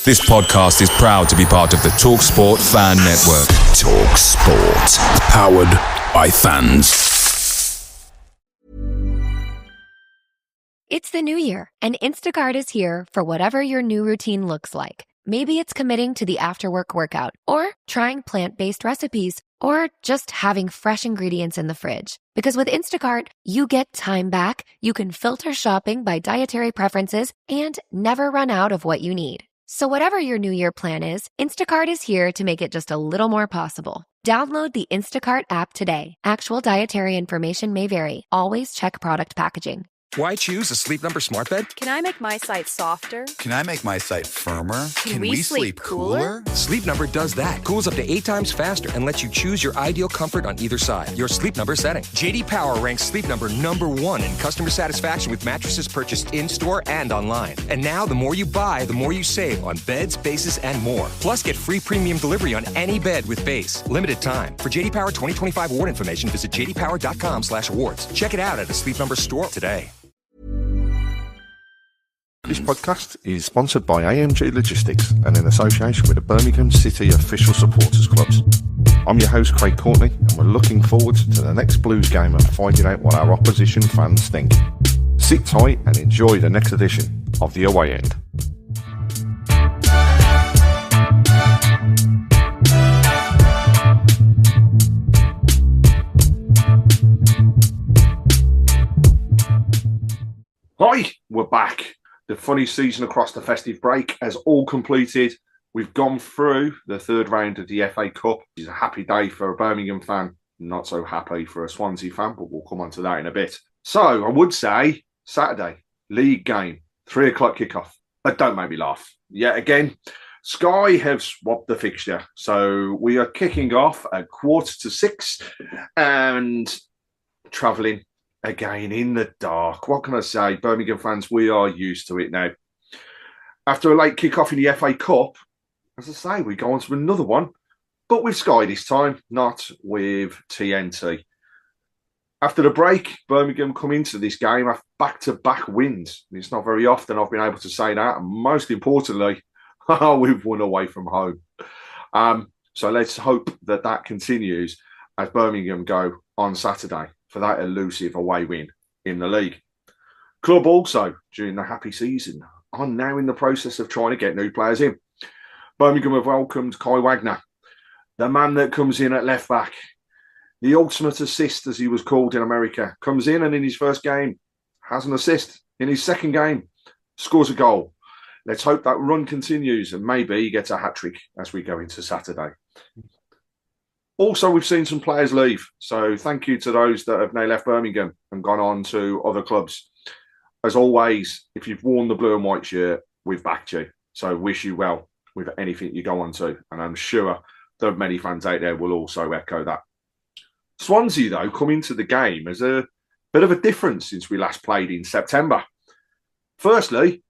This podcast is proud to be part of the TalkSport Fan Network. TalkSport. Powered by fans. It's the new year, and Instacart is here for whatever your new routine looks like. Maybe it's committing to the after-work workout, or trying plant-based recipes, or just having fresh ingredients in the fridge. Because with Instacart, you get time back, you can filter shopping by dietary preferences, and never run out of what you need. So whatever your New Year plan is, Instacart is here to make it just a little more possible. Download the Instacart app today. Actual dietary information may vary. Always check product packaging. Why choose a Sleep Number smart bed? Can I make my site softer? Can I make my site firmer? Can we sleep cooler? Sleep Number does that. Cools up to 8 times faster and lets you choose your ideal comfort on either side. Your Sleep Number setting. JD Power ranks Sleep Number #1 in customer satisfaction with mattresses purchased in-store and online. And now, the more you buy, the more you save on beds, bases, and more. Plus, get free premium delivery on any bed with base. Limited time. For JD Power 2025 award information, visit jdpower.com/awards. Check it out at a Sleep Number store today. This podcast is sponsored by AMG Logistics and in association with the Birmingham City Official Supporters Clubs. I'm your host, Craig Courtney, and we're looking forward to the next Blues game and finding out what our opposition fans think. Sit tight and enjoy the next edition of The Away End. Hi, we're back. The funny season across the festive break has all completed. We've gone through the third round of the FA Cup. It's a happy day for a Birmingham fan, not so happy for a Swansea fan, but we'll come on to that in a bit. So I would say Saturday, league game, 3 o'clock kickoff. But don't make me laugh. Yet again, Sky have swapped the fixture. So we are kicking off at 5:45 and travelling again in the dark. What can I say? Birmingham fans, we are used to it now. After a late kick-off in the FA Cup, as I say, we go on to another one, but with Sky this time, not with TNT. After the break, Birmingham come into this game after back-to-back wins. It's not very often I've been able to say that, and most importantly, we've won away from home. So let's hope that that continues as Birmingham go on Saturday for that elusive away win in the league. Club also, during the happy season, are now in the process of trying to get new players in. Birmingham have welcomed Kai Wagner, the man that comes in at left back. The ultimate assist, as he was called in America, comes in and in his first game has an assist. In his second game, scores a goal. Let's hope that run continues and maybe he gets a hat-trick as we go into Saturday. Also, we've seen some players leave. So thank you to those that have now left Birmingham and gone on to other clubs. As always, if you've worn the blue and white shirt, we've backed you. So wish you well with anything you go on to. And I'm sure that many fans out there will also echo that. Swansea, though, come into the game as a bit of a difference since we last played in September. Firstly,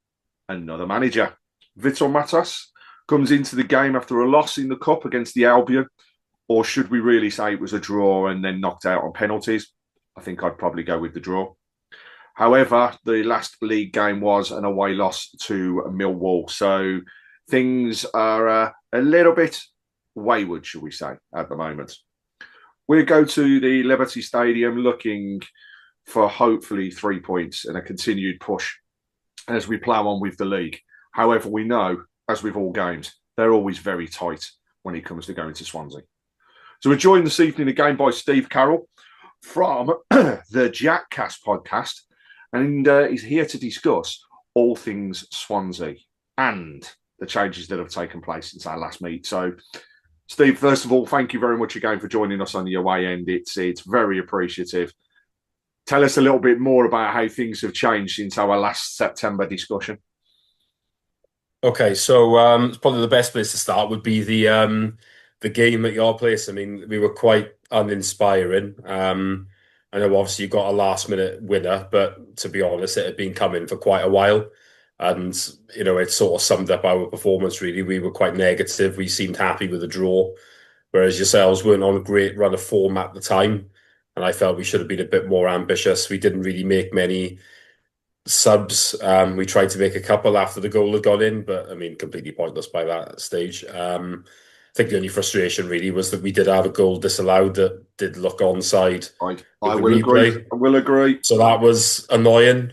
another manager. Vitor Matas comes into the game after a loss in the Cup against the Albion. Or should we really say it was a draw and then knocked out on penalties? I think I'd probably go with the draw. However, the last league game was an away loss to Millwall. So things are a little bit wayward, shall we say, at the moment. We'll go to the Liberty Stadium looking for hopefully 3 points and a continued push as we plough on with the league. However, we know, as with all games, they're always very tight when it comes to going to Swansea. So we're joined this evening again by Steve Carroll from the Jackcast podcast, and he's here to discuss all things Swansea and the changes that have taken place since our last meet. So, Steve, first of all, thank you very much again for joining us on the away end. It's very appreciative. Tell us a little bit more about how things have changed since our last September discussion. Okay, so probably the best place to start would be the game at your place. I mean, we were quite uninspiring. I know obviously you got a last minute winner, but to be honest, it had been coming for quite a while. And, you know, it sort of summed up our performance, really. We were quite negative. We seemed happy with the draw, whereas yourselves weren't on a great run of form at the time. And I felt we should have been a bit more ambitious. We didn't really make many subs. We tried to make a couple after the goal had gone in, but I mean, completely pointless by that stage. I think the only frustration really was that we did have a goal disallowed that did look onside I with the will agree. replay. I will agree. So that was annoying.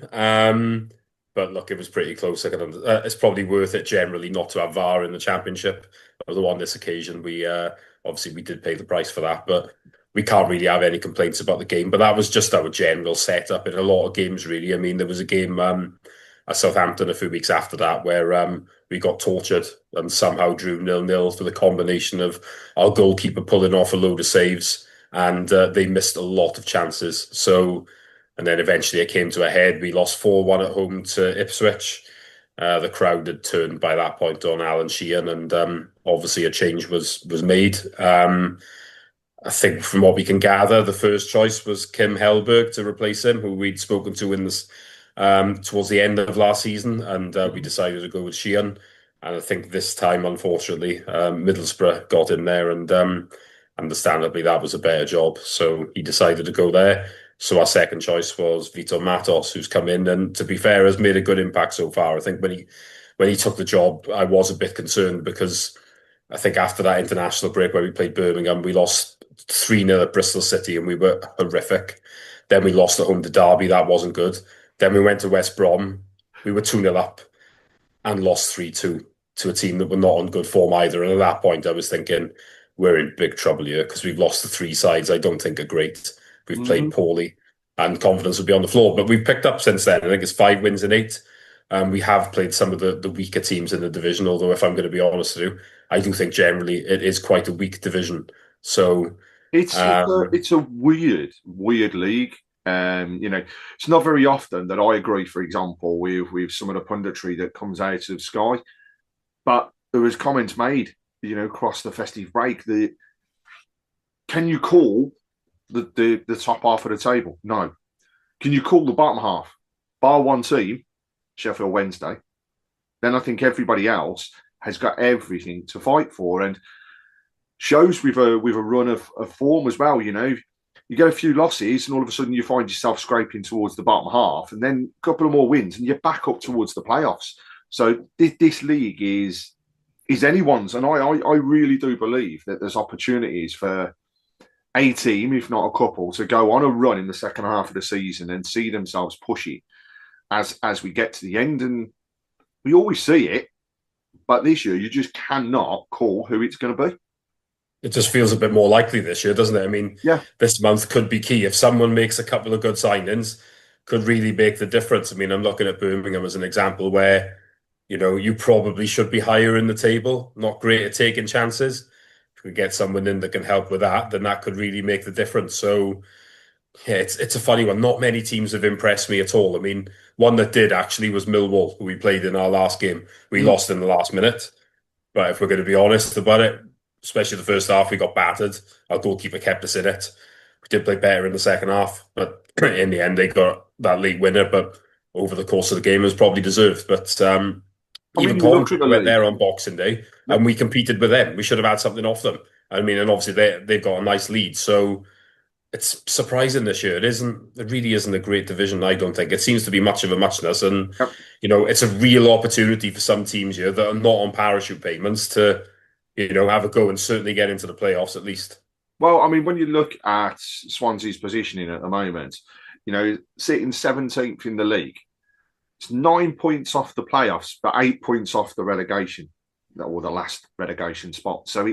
But look, it was pretty close. It's probably worth it generally not to have VAR in the Championship. Although on this occasion, we obviously we did pay the price for that, but we can't really have any complaints about the game. But that was just our general setup in a lot of games, really. I mean, there was a game at Southampton a few weeks after that where we got tortured and somehow drew 0-0 for the combination of our goalkeeper pulling off a load of saves and they missed a lot of chances. So, and then eventually it came to a head. We lost 4-1 at home to Ipswich. The crowd had turned by that point on Alan Sheehan, and obviously a change was made. I think from what we can gather, the first choice was Kim Hellberg to replace him, who we'd spoken to in this towards the end of last season, and we decided to go with Sheehan. And I think this time, unfortunately, Middlesbrough got in there, and understandably, that was a better job. So he decided to go there. So our second choice was Vitor Matos, who's come in, and to be fair, has made a good impact so far. I think when he took the job, I was a bit concerned because I think after that international break where we played Birmingham, we lost 3-0 at Bristol City, and we were horrific. Then we lost at home to Derby. That wasn't good. Then we went to West Brom. We were 2-0 up and lost 3-2 to a team that were not on good form either. And at that point, I was thinking, we're in big trouble here because we've lost the three sides I don't think are great. We've played poorly and confidence would be on the floor. But we've picked up since then. I think it's 5 wins in 8. We have played some of the weaker teams in the division, although if I'm going to be honest with you, I do think generally it is quite a weak division. So it's a weird league. It's not very often that I agree, for example, with some of the punditry that comes out of Sky. But there was comments made, across the festive break that can you call the top half of the table? No. Can you call the bottom half? Bar one team, Sheffield Wednesday. Then I think everybody else has got everything to fight for, and shows with a run of form as well. You get a few losses, and all of a sudden you find yourself scraping towards the bottom half, and then a couple of more wins, and you're back up towards the playoffs. So this league is anyone's, and I really do believe that there's opportunities for a team, if not a couple, to go on a run in the second half of the season and see themselves pushing as we get to the end. And we always see it, but this year you just cannot call who it's going to be. It just feels a bit more likely this year, doesn't it? I mean, This month could be key. If someone makes a couple of good signings, could really make the difference. I mean, I'm looking at Birmingham as an example where, you probably should be higher in the table, not great at taking chances. If we get someone in that can help with that, then that could really make the difference. So, yeah, it's a funny one. Not many teams have impressed me at all. I mean, one that did actually was Millwall, who we played in our last game. We lost in the last minute. But if we're going to be honest about it, especially the first half, we got battered. Our goalkeeper kept us in it. We did play better in the second half, but in the end, they got that league winner. But over the course of the game, it was probably deserved. But even Coventry went there on Boxing Day, and we competed with them. We should have had something off them. I mean, and obviously they've got a nice lead. So it's surprising this year. It really isn't a great division, I don't think. It seems to be much of a muchness. And, it's a real opportunity for some teams here that are not on parachute payments to, have a go and certainly get into the playoffs at least. Well, I mean, when you look at Swansea's positioning at the moment, sitting 17th in the league, it's 9 points off the playoffs, but 8 points off the relegation, or the last relegation spot. So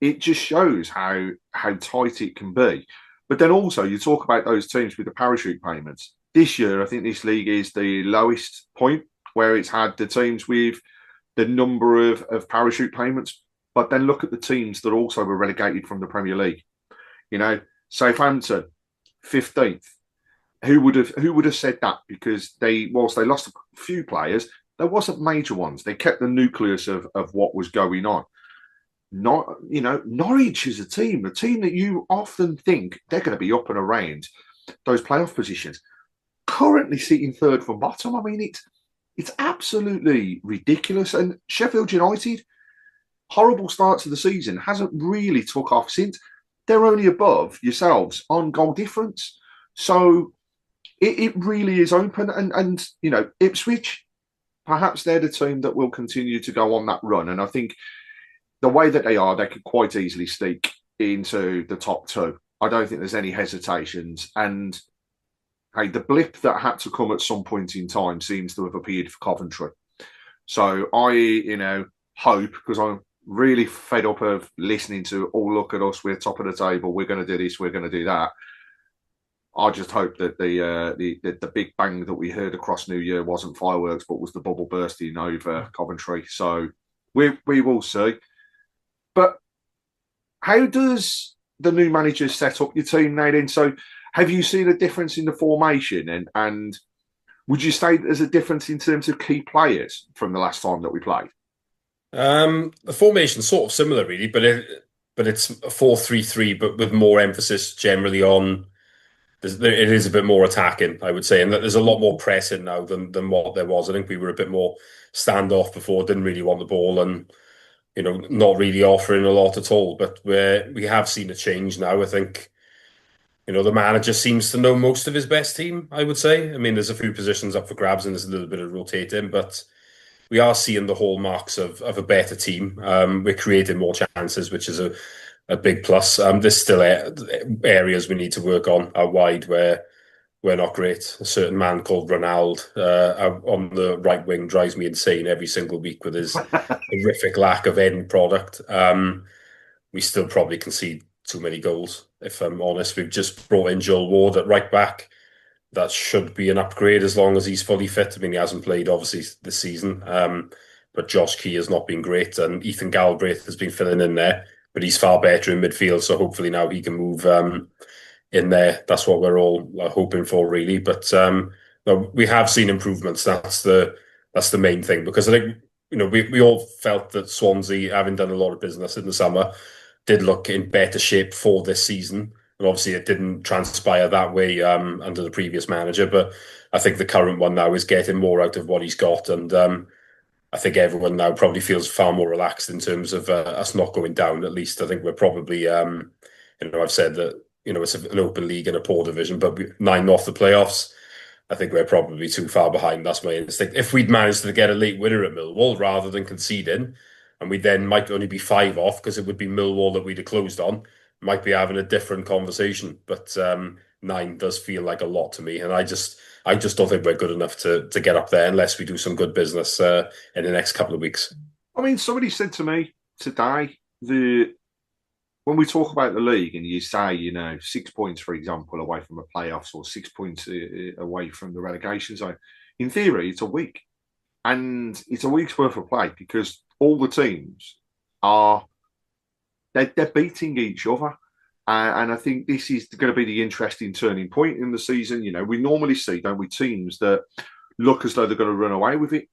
it just shows how tight it can be. But then also you talk about those teams with the parachute payments. This year, I think this league is the lowest point where it's had the teams with the number of parachute payments. But then look at the teams that also were relegated from the Premier League. Southampton, 15th. Who would have said that? Because whilst they lost a few players, there wasn't major ones. They kept the nucleus of what was going on. Norwich is a team that you often think they're going to be up and around those playoff positions. Currently sitting third from bottom. I mean, it's absolutely ridiculous. And Sheffield United, horrible start to the season, hasn't really took off since. They're only above yourselves on goal difference. So it really is open. And Ipswich, perhaps they're the team that will continue to go on that run. And I think the way that they could quite easily sneak into the top two. I don't think there's any hesitations. And hey, the blip that had to come at some point in time seems to have appeared for Coventry. So I, hope, because I'm really fed up of listening to, oh, look at us, we're top of the table, we're going to do this, we're going to do that. I just hope that the big bang that we heard across New Year wasn't fireworks, but was the bubble bursting over Coventry. So we will see. But how does the new manager set up your team now then? So have you seen a difference in the formation? And would you say there's a difference in terms of key players from the last time that we played? The formation's sort of similar, really, but it's a 4-3-3, but with more emphasis generally on it is a bit more attacking, I would say, and there's a lot more pressing now than what there was. I think we were a bit more standoff before, didn't really want the ball, and not really offering a lot at all. But we have seen a change now. I think the manager seems to know most of his best team, I would say. I mean, there's a few positions up for grabs and there's a little bit of rotating, but we are seeing the hallmarks of a better team. We're creating more chances, which is a big plus. There's still areas we need to work on out wide where we're not great. A certain man called Ronald on the right wing drives me insane every single week with his horrific lack of end product. We still probably concede too many goals, if I'm honest. We've just brought in Joel Ward at right back. That should be an upgrade as long as he's fully fit. I mean, he hasn't played, obviously, this season. But Josh Key has not been great. And Ethan Galbraith has been filling in there. But he's far better in midfield. So hopefully now he can move in there. That's what we're all hoping for, really. But we have seen improvements. That's the main thing. Because I think, we all felt that Swansea, having done a lot of business in the summer, did look in better shape for this season. And obviously it didn't transpire that way under the previous manager. But I think the current one now is getting more out of what he's got. And I think everyone now probably feels far more relaxed in terms of us not going down, at least. I think we're probably, I've said that, it's an open league and a poor division, but 9 off the playoffs, I think we're probably too far behind. That's my instinct. If we'd managed to get a late winner at Millwall rather than conceding, and we then might only be 5 off because it would be Millwall that we'd have closed on, might be having a different conversation. But 9 does feel like a lot to me, and I just don't think we're good enough to get up there unless we do some good business in the next couple of weeks. I mean, somebody said to me today when we talk about the league and you say, 6 points, for example, away from the playoffs or 6 points away from the relegation zone, in theory, it's a week. And it's a week's worth of play because all the teams they're beating each other. And I think this is going to be the interesting turning point in the season. We normally see, don't we, teams that look as though they're going to run away with it.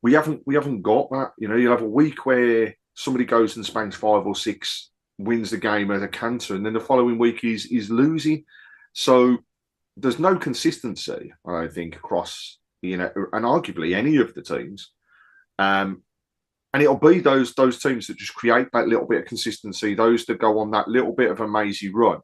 We haven't got that. You'll have a week where somebody goes and spanks 5 or 6, wins the game as a canter, and then the following week is losing. So there's no consistency, I think, across, and arguably any of the teams. And it'll be those teams that just create that little bit of consistency, those that go on that little bit of a mazy run,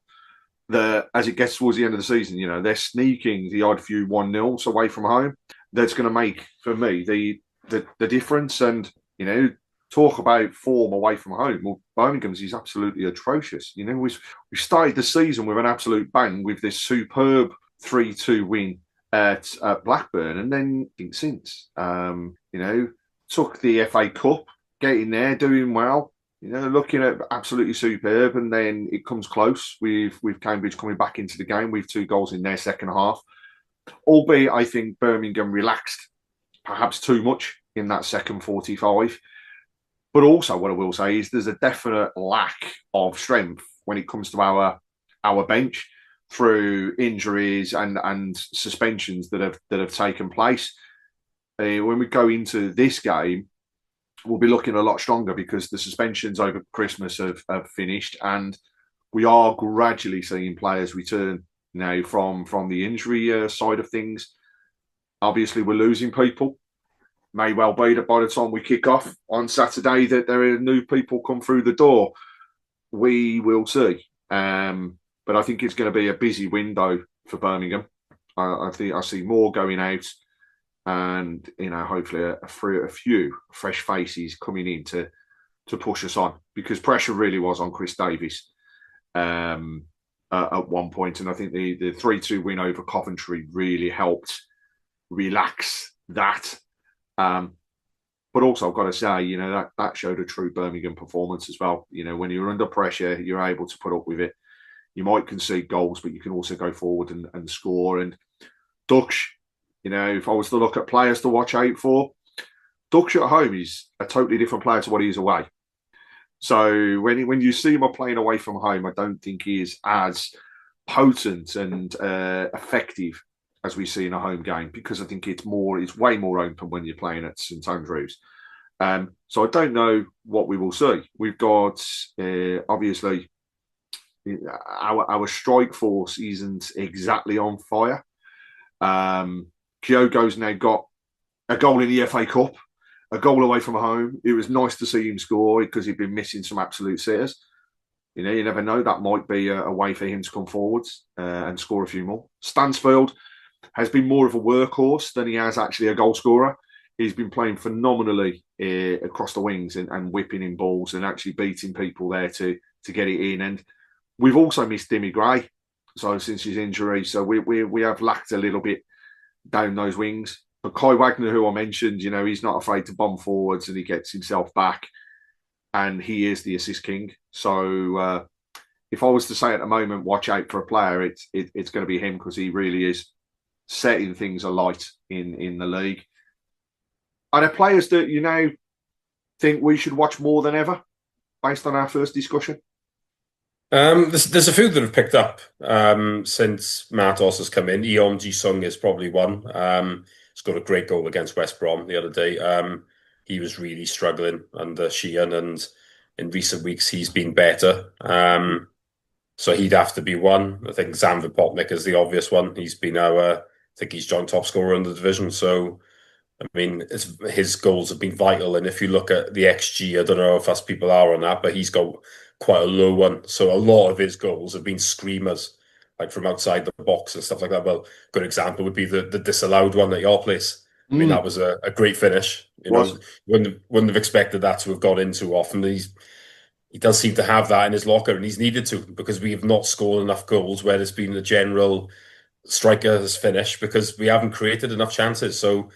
that as it gets towards the end of the season, they're sneaking the odd few 1-0s away from home. That's going to make, for me, the difference. And, talk about form away from home. Well, Birmingham's is absolutely atrocious. We started the season with an absolute bang with this superb 3-2 win at Blackburn, and then since, took the FA Cup, getting there, doing well, looking at absolutely superb, and then it comes close with Cambridge coming back into the game with 2 goals in their second half. Albeit, I think Birmingham relaxed perhaps too much in that second 45. But also, what I will say is there's a definite lack of strength when it comes to our bench through injuries and suspensions that have taken place. When we go into this game, we'll be looking a lot stronger because the suspensions over Christmas have finished, and we are gradually seeing players return now from the injury side of things. Obviously, we're losing people. May well be that by the time we kick off on Saturday that there are new people come through the door. We will see. But I think it's going to be a busy window for Birmingham. I think I see more going out, and hopefully a few fresh faces coming in to push us on, because pressure really was on Chris Davies at one point, and I think the 3-2 win over Coventry really helped relax that. But also, I've got to say, that showed a true Birmingham performance as well. When you're under pressure, you're able to put up with it. You might concede goals, but you can also go forward and score. And Dutch, if I was to look at players to watch out for, Dutch at home is a totally different player to what he is away. So when you see him playing away from home, I don't think he is as potent and effective as we see in a home game, because I think it's way more open when you're playing at St Andrews. So I don't know what we will see. We've got obviously our strike force isn't exactly on fire. Kyogo's now got a goal in the FA Cup, a goal away from home. It was nice to see him score because he'd been missing some absolute sitters. You never know, that might be a way for him to come forwards and score a few more. Stansfield has been more of a workhorse than he has actually a goal scorer. He's been playing phenomenally across the wings and whipping in balls and actually beating people there to get it in. And we've also missed Dimmy Gray, so since his injury, so we have lacked a little bit down those wings. But Kai Wagner, who I mentioned, he's not afraid to bomb forwards and he gets himself back, and he is the assist king. So if I was to say at the moment, watch out for a player, it's going to be him, because he really is setting things alight in the league. Are there players that think we should watch more than ever, based on our first discussion? There's a few that have picked up since Martos has come in. Eom Ji-sung is probably one. He's got a great goal against West Brom the other day. He was really struggling under Sheehan, and in recent weeks he's been better. So he'd have to be one. I think Zan Vipotnik is the obvious one. He's been I think he's joint top scorer in the division. So, I mean, his goals have been vital. And if you look at the XG, I don't know if us people are on that, but he's got quite a low one. So a lot of his goals have been screamers, like from outside the box and stuff like that. Well, a good example would be the disallowed one at your place. I mean, that was a great finish. Wouldn't have expected that to have got in too often. He does seem to have that in his locker, and he's needed to, because we have not scored enough goals where there's been a general striker's finish, because we haven't created enough chances. So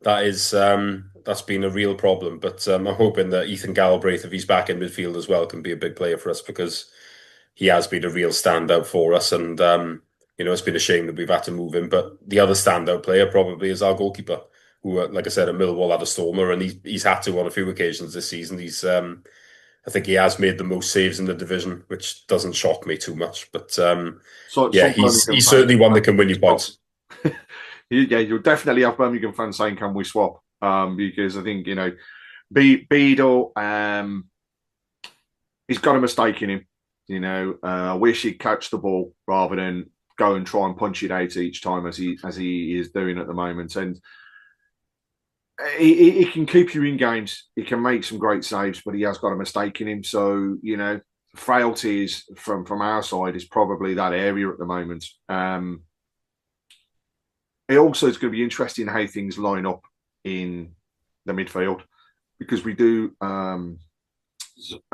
that's been a real problem. But I'm hoping that Ethan Galbraith, if he's back in midfield as well, can be a big player for us, because he has been a real standout for us. And it's been a shame that we've had to move him. But the other standout player probably is our goalkeeper, who, like I said, at Millwall had a stormer, and he's had to on a few occasions this season. I think he has made the most saves in the division, which doesn't shock me too much. But he's certainly one that can win you points. Yeah, you'll definitely have Birmingham fans saying, "Can we swap?" Because I think Beadle, he's got a mistake in him. I wish he'd catch the ball rather than go and try and punch it out each time as he is doing at the moment. And he can keep you in games. He can make some great saves, but he has got a mistake in him. So, frailties from our side is probably that area at the moment. It also is going to be interesting how things line up in the midfield, because we do have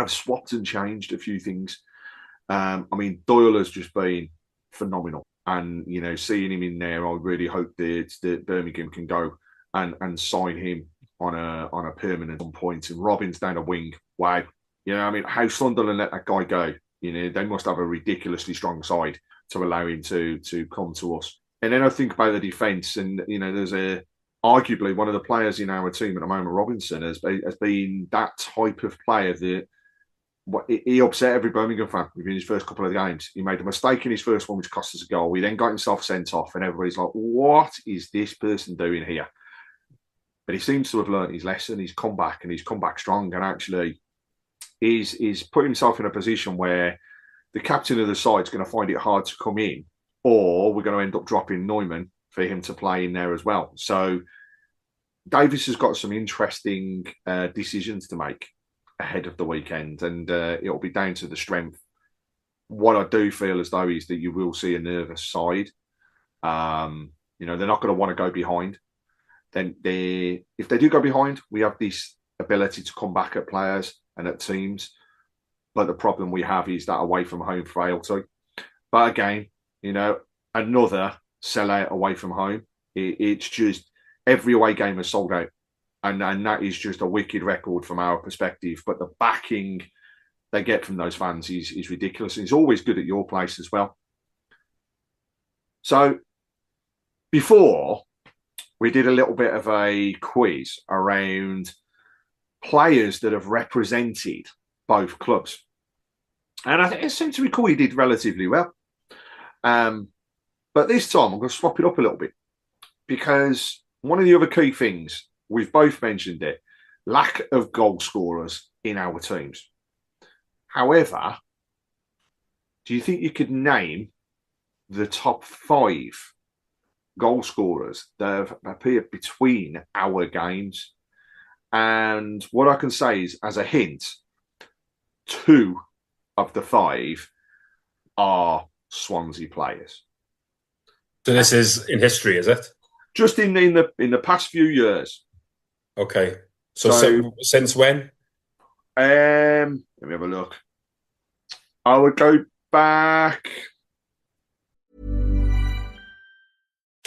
swapped and changed a few things. Doyle has just been phenomenal. And, seeing him in there, I really hope that Birmingham can go and sign him on a permanent point. And Robin's down a wing. Wow. How Sunderland let that guy go? They must have a ridiculously strong side to allow him to come to us. And then I think about the defence, and there's arguably one of the players in our team at the moment, Robinson, has been that type of player that he upset every Birmingham fan within his first couple of games. He made a mistake in his first one, which cost us a goal. He then got himself sent off, and everybody's like, "What is this person doing here?" But he seems to have learned his lesson. He's come back, and he's come back strong, and actually he's put himself in a position where the captain of the side is going to find it hard to come in, or we're going to end up dropping Neumann for him to play in there as well. So Davis has got some interesting decisions to make ahead of the weekend, and it'll be down to the strength. What I do feel as though is that you will see a nervous side. They're not going to want to go behind. If they do go behind, we have this ability to come back at players and at teams. But the problem we have is that away from home frailty. But again, another sellout away from home. It's just every away game is sold out. And that is just a wicked record from our perspective. But the backing they get from those fans is ridiculous. And it's always good at your place as well. So before, we did a little bit of a quiz around players that have represented both clubs. And I seem to recall you did relatively well. But this time, I'm going to swap it up a little bit. Because one of the other key things, we've both mentioned it, lack of goal scorers in our teams. However, do you think you could name the top 5 goal scorers that have appeared between our games? And what I can say is, as a hint, 2 of the 5 are Swansea players. So this is in history, is it? Just in the past few years. Okay. So since when? Let me have a look. I would go back.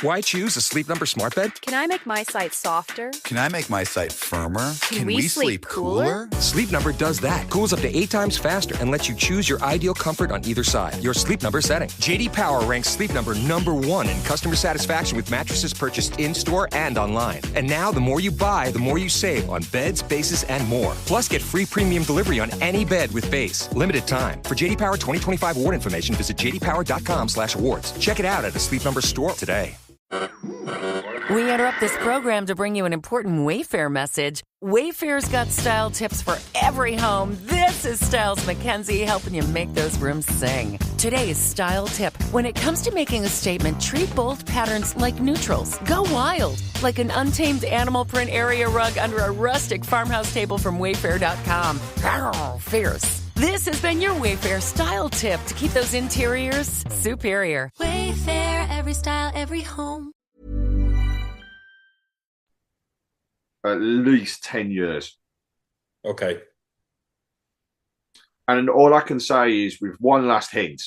Why choose a Sleep Number smart bed? Can I make my site softer? Can I make my site firmer? Can we sleep cooler? Sleep Number does that. Cools up to 8 times faster and lets you choose your ideal comfort on either side. Your Sleep Number setting. JD Power ranks Sleep Number #1 in customer satisfaction with mattresses purchased in-store and online. And now, the more you buy, the more you save on beds, bases, and more. Plus, get free premium delivery on any bed with base. Limited time. For JD Power 2025 award information, visit jdpower.com/awards. Check it out at a Sleep Number store today. We interrupt this program to bring you an important Wayfair message. Wayfair's got style tips for every home. This is Styles McKenzie helping you make those rooms sing. Today's style tip. When it comes to making a statement, treat bold patterns like neutrals. Go wild, like an untamed animal print area rug under a rustic farmhouse table from Wayfair.com. Arr, fierce. This has been your Wayfair style tip to keep those interiors superior. Wayfair, every style, every home. At least 10 years. Okay. And all I can say is, with one last hint,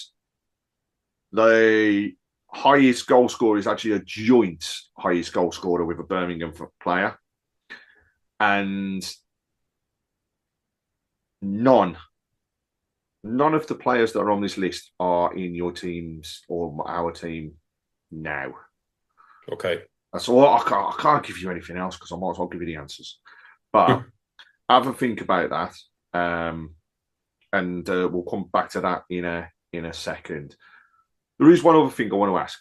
the highest goal scorer is actually a joint highest goal scorer with a Birmingham player. And none of the players that are on this list are in your teams or our team now. Okay. That's all. I can't give you anything else because I might as well give you the answers. But have a think about that, and we'll come back to that in a second. There is one other thing I want to ask.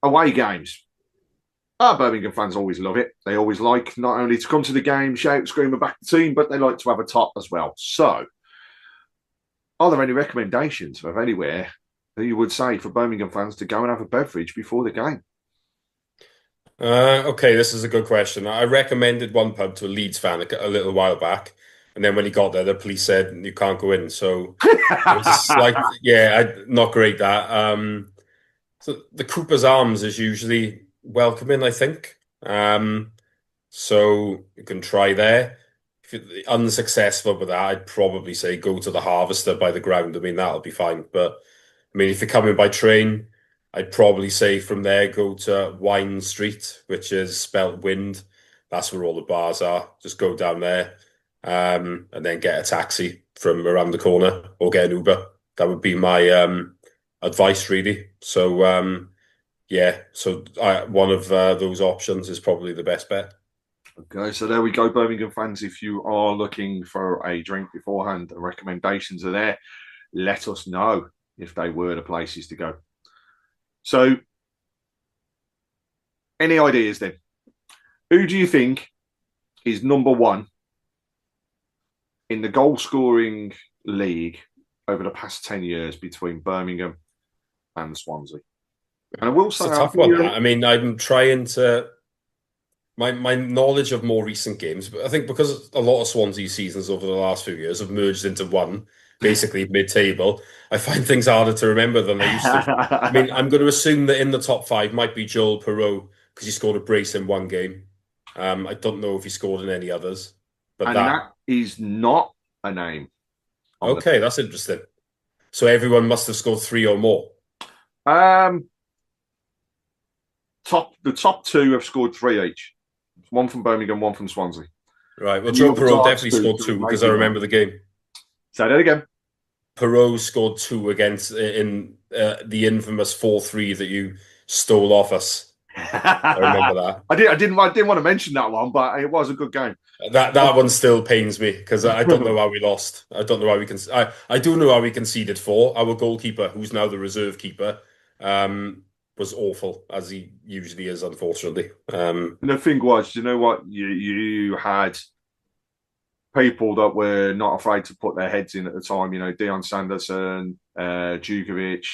Away games. Our Birmingham fans always love it. They always like not only to come to the game, shout, scream, and back the team, but they like to have a top as well. So, are there any recommendations of anywhere that you would say for Birmingham fans to go and have a beverage before the game? Okay, this is a good question. I recommended one pub to a Leeds fan a little while back, and then when he got there, the police said you can't go in. So it was just like, not great that. So the Cooper's Arms is usually welcoming, I think. So you can try there. If you're unsuccessful with that, I'd probably say go to the Harvester by the ground. I mean, that'll be fine. But I mean, if you're coming by train, I'd probably say from there, go to Wine Street, which is spelt wind. That's where all the bars are. Just go down there and then get a taxi from around the corner or get an Uber. That would be my advice, really. So, one of those options is probably the best bet. Okay, so there we go, Birmingham fans. If you are looking for a drink beforehand, the recommendations are there. Let us know if they were the places to go. So, any ideas then? Who do you think is number 1 in the goal-scoring league over the past 10 years between Birmingham and Swansea? And I will say, it's a tough one. I mean, I'm trying to... My knowledge of more recent games, but I think because a lot of Swansea seasons over the last few years have merged into one, basically mid-table, I find things harder to remember than I used to. I mean, I'm going to assume that in the top 5 might be Joel Perreault because he scored a brace in one game. I don't know if he scored in any others, but that is not a name. Okay, that's interesting. So everyone must have scored 3 or more. The top 2 have scored 3 each. One from Birmingham, one from Swansea. Right. Well, Joe Perreault definitely scored 2 because I remember the game. Say that again. Perreault scored 2 against in the infamous 4-3 that you stole off us. I remember that. I didn't want to mention that one, but it was a good game. That one still pains me because I don't know how we lost. I don't know how we can. I do know how we conceded 4. Our goalkeeper, who's now the reserve keeper, was awful as he usually is, unfortunately. And the thing was, you know what? You had people that were not afraid to put their heads in at the time. You know, Dion Sanderson, Djukovic.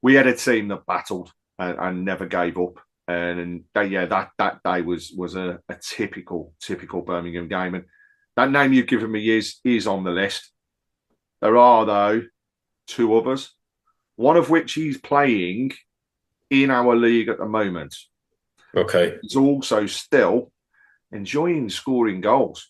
We had a team that battled and never gave up. And that day was a typical Birmingham game. And that name you've given me is on the list. There are, though, 2 others, one of which he's playing in our league at the moment. Okay. He's also still enjoying scoring goals.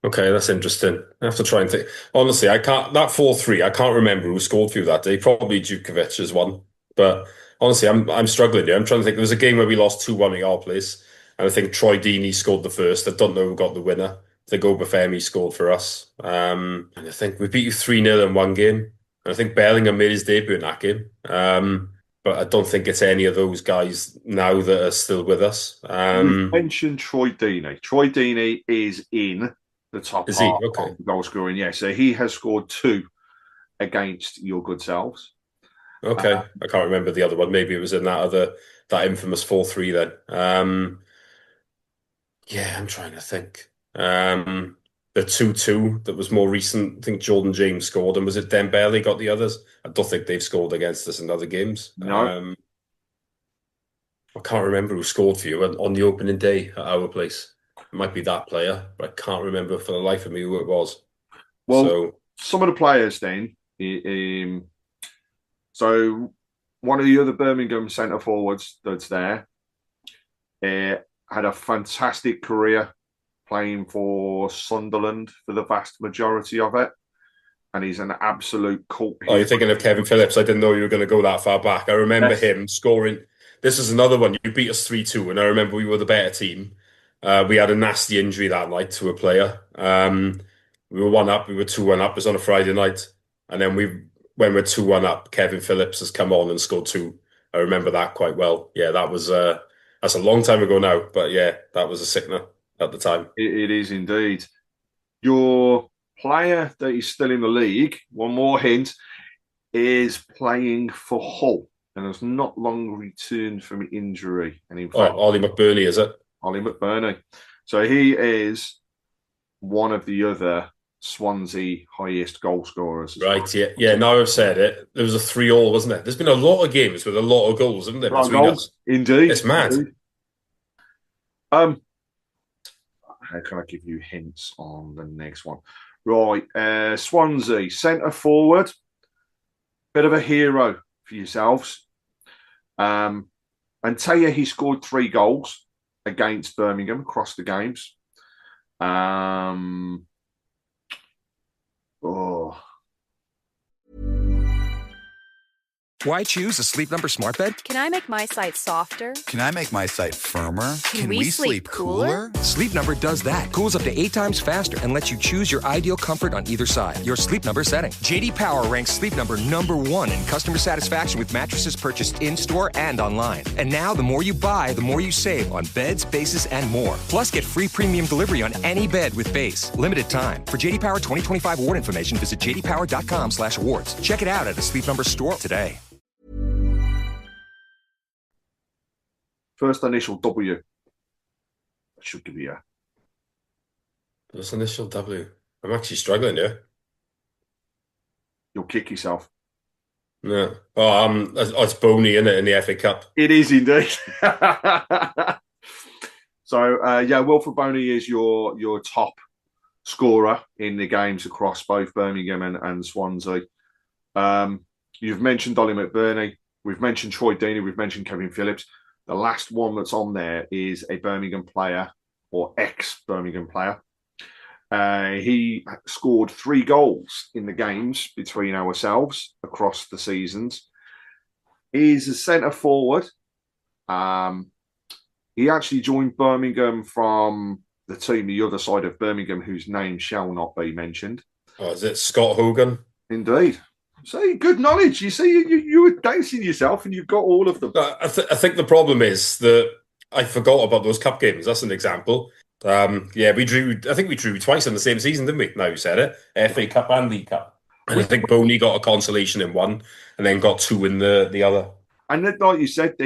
Okay, that's interesting. I have to try and think. Honestly, I can't. That 4-3, I can't remember who scored for you that day. Probably Djukovic as one. But honestly, I'm struggling here. I'm trying to think. There was a game where we lost 2-1 at our place, and I think Troy Deeney scored the first. I don't know who got the winner. I think Obafemi scored for us. And I think we beat you 3-0 in one game. And I think Bellingham made his debut in that game. But I don't think it's any of those guys now that are still with us. You mentioned Troy Deeney. Troy Deeney is in the top half of goal scoring. Yeah, so he has scored 2 against your good selves. Okay, I can't remember the other one. Maybe it was in that infamous 4-3 then. Yeah, I'm trying to think. The 2-2 that was more recent, I think Jordan James scored, and was it Dembele got the others? I don't think they've scored against us in other games. No. I can't remember who scored for you on the opening day at our place. It might be that player, but I can't remember for the life of me who it was. Well, some of the players then, so one of the other Birmingham centre forwards that's there had a fantastic career playing for Sunderland for the vast majority of it. And he's an absolute cult. Oh, you're thinking of Kevin Phillips. I didn't know you were going to go that far back. I remember him scoring. This is another one. You beat us 3-2, and I remember we were the better team. We had a nasty injury that night to a player. We were 1-up. We were 2-1 up. It was on a Friday night. And then when we're 2-1 up, Kevin Phillips has come on and scored 2. I remember that quite well. Yeah, that's a long time ago now. But yeah, that was a sickener at the time. It is indeed. Your player that is still in the league, one more hint, is playing for Hull and has not long returned from injury. And in fact, Ollie McBurney, is it? Ollie McBurney. So he is one of the other Swansea highest goal scorers. Right, yeah. Now I've said it. There was a 3-3, wasn't it? There's been a lot of games with a lot of goals, haven't there? Between us. Indeed. It's mad. Indeed. How can I give you hints on the next one? Right, Swansea, centre forward. Bit of a hero for yourselves. And tell you he scored 3 goals against Birmingham across the games. Why choose a Sleep Number smart bed? Can I make my site softer? Can I make my site firmer? Can we sleep cooler? Sleep Number does that. Cools up to 8 times faster and lets you choose your ideal comfort on either side. Your Sleep Number setting. JD Power ranks Sleep Number #1 in customer satisfaction with mattresses purchased in-store and online. And now, the more you buy, the more you save on beds, bases, and more. Plus, get free premium delivery on any bed with base. Limited time. For JD Power 2025 award information, visit jdpower.com/awards. Check it out at a Sleep Number store today. First initial W. I should give you a... First initial W. I'm actually struggling here. You'll kick yourself. Yeah. Oh, it's Boney, isn't it, in the FA Cup? It is indeed. So, Wilfred Boney is your top scorer in the games across both Birmingham and Swansea. You've mentioned Dolly McBurney. We've mentioned Troy Deeney. We've mentioned Kevin Phillips. The last one that's on there is a Birmingham player or ex-Birmingham player. He scored 3 goals in the games between ourselves across the seasons. He's a centre forward. He actually joined Birmingham from the team the other side of Birmingham, whose name shall not be mentioned. Oh, is it Scott Hogan? Indeed. See, good knowledge. You see, you were dancing yourself and you've got all of them. I think the problem is that I forgot about those cup games. That's an example. We drew. I think we drew twice in the same season, didn't we? Now you said it. FA Cup and League Cup. And I think Boney got a consolation in one and then got 2 in the other. And like you said,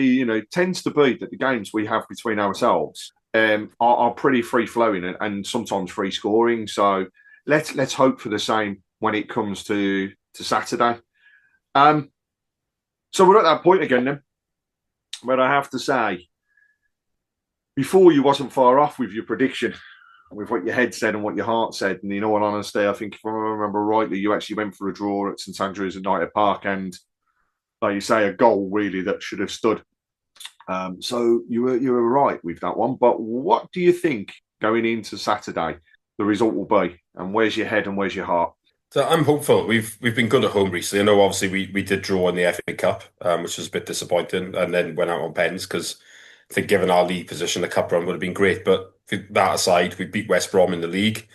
tends to be that the games we have between ourselves are pretty free-flowing and sometimes free-scoring. So let's hope for the same when it comes to Saturday. So we're at that point again then, where I have to say, before you wasn't far off with your prediction, with what your head said and what your heart said. And in all honesty, I think if I remember rightly, you actually went for a draw at St Andrews at United Park and, like you say, a goal really that should have stood. So you were right with that one. But what do you think going into Saturday the result will be? And where's your head and where's your heart? So I'm hopeful. We've been good at home recently. I know obviously we did draw in the FA Cup, which was a bit disappointing, and then went out on pens because I think given our league position, the cup run would have been great. But that aside, we beat West Brom in the league.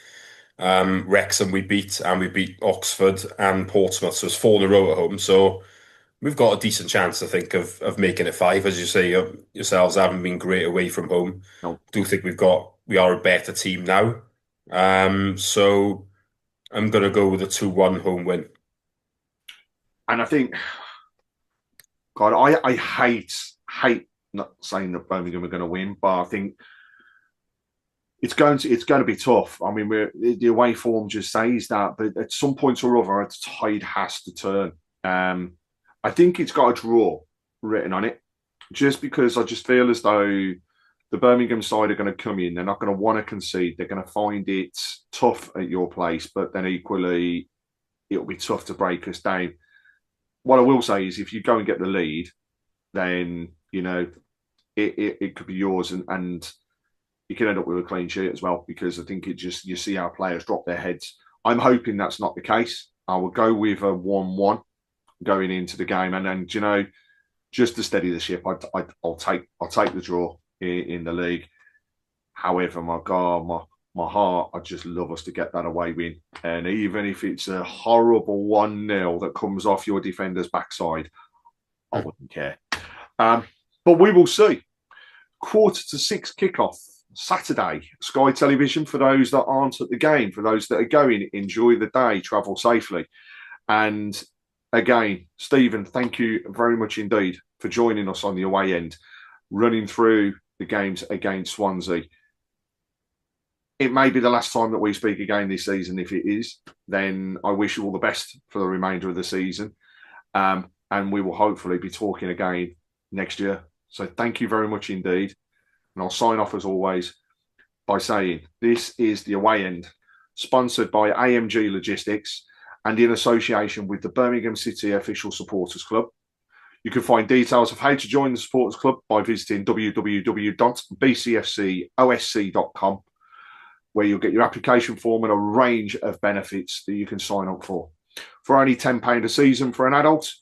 Wrexham we beat, and we beat Oxford and Portsmouth. So it's 4 in a row at home. So we've got a decent chance, I think, of making it 5. As you say, yourselves haven't been great away from home. No. I do think we are a better team now. So I'm going to go with a 2-1 home win. And I think, God, I hate not saying that Birmingham are going to win, but I think it's going to be tough. I mean, the away form just says that, but at some point or other, the tide has to turn. I think it's got a draw written on it, just because I just feel as though the Birmingham side are going to come in. They're not going to want to concede. They're going to find it tough at your place, but then equally, it'll be tough to break us down. What I will say is if you go and get the lead, then, it could be yours and you can end up with a clean sheet as well, because I think you see our players drop their heads. I'm hoping that's not the case. I will go with a 1-1 going into the game. And then, just to steady the ship, I'll take the draw in the league. However, my God, my heart, I just love us to get that away win. And even if it's a horrible 1-0 that comes off your defender's backside, I wouldn't care. But we will see. 5:45 kickoff, Saturday, Sky Television. For those that aren't at the game, for those that are going, enjoy the day, travel safely. And again, Stephen, thank you very much indeed for joining us on the away end, running through the games against Swansea. It may be the last time that we speak again this season. If it is, then I wish you all the best for the remainder of the season. And we will hopefully be talking again next year. So thank you very much indeed. And I'll sign off as always by saying this is the away end, sponsored by AMG Logistics and in association with the Birmingham City Official Supporters Club. You can find details of how to join the Supporters Club by visiting www.bcfcosc.com, where you'll get your application form and a range of benefits that you can sign up for. For only £10 a season for an adult,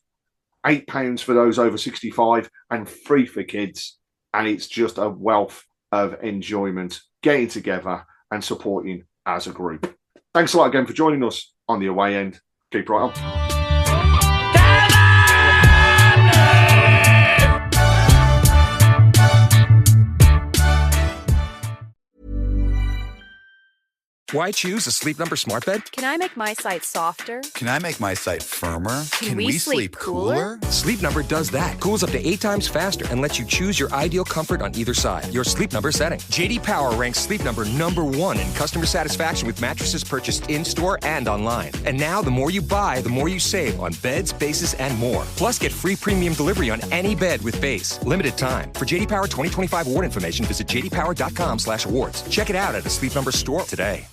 £8 for those over 65 and free for kids. And it's just a wealth of enjoyment getting together and supporting as a group. Thanks a lot again for joining us on the away end. Keep right on. Why choose a Sleep Number smart bed? Can I make my site softer? Can I make my site firmer? Can we sleep cooler? Sleep Number does that. Cools up to 8 times faster and lets you choose your ideal comfort on either side. Your Sleep Number setting. JD Power ranks Sleep Number #1 in customer satisfaction with mattresses purchased in-store and online. And now, the more you buy, the more you save on beds, bases, and more. Plus, get free premium delivery on any bed with base. Limited time. For JD Power 2025 award information, visit jdpower.com/awards. Check it out at a Sleep Number store today.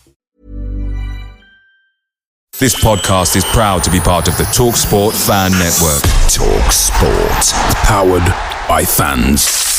This podcast is proud to be part of the TalkSport Fan Network. TalkSport. Powered by fans.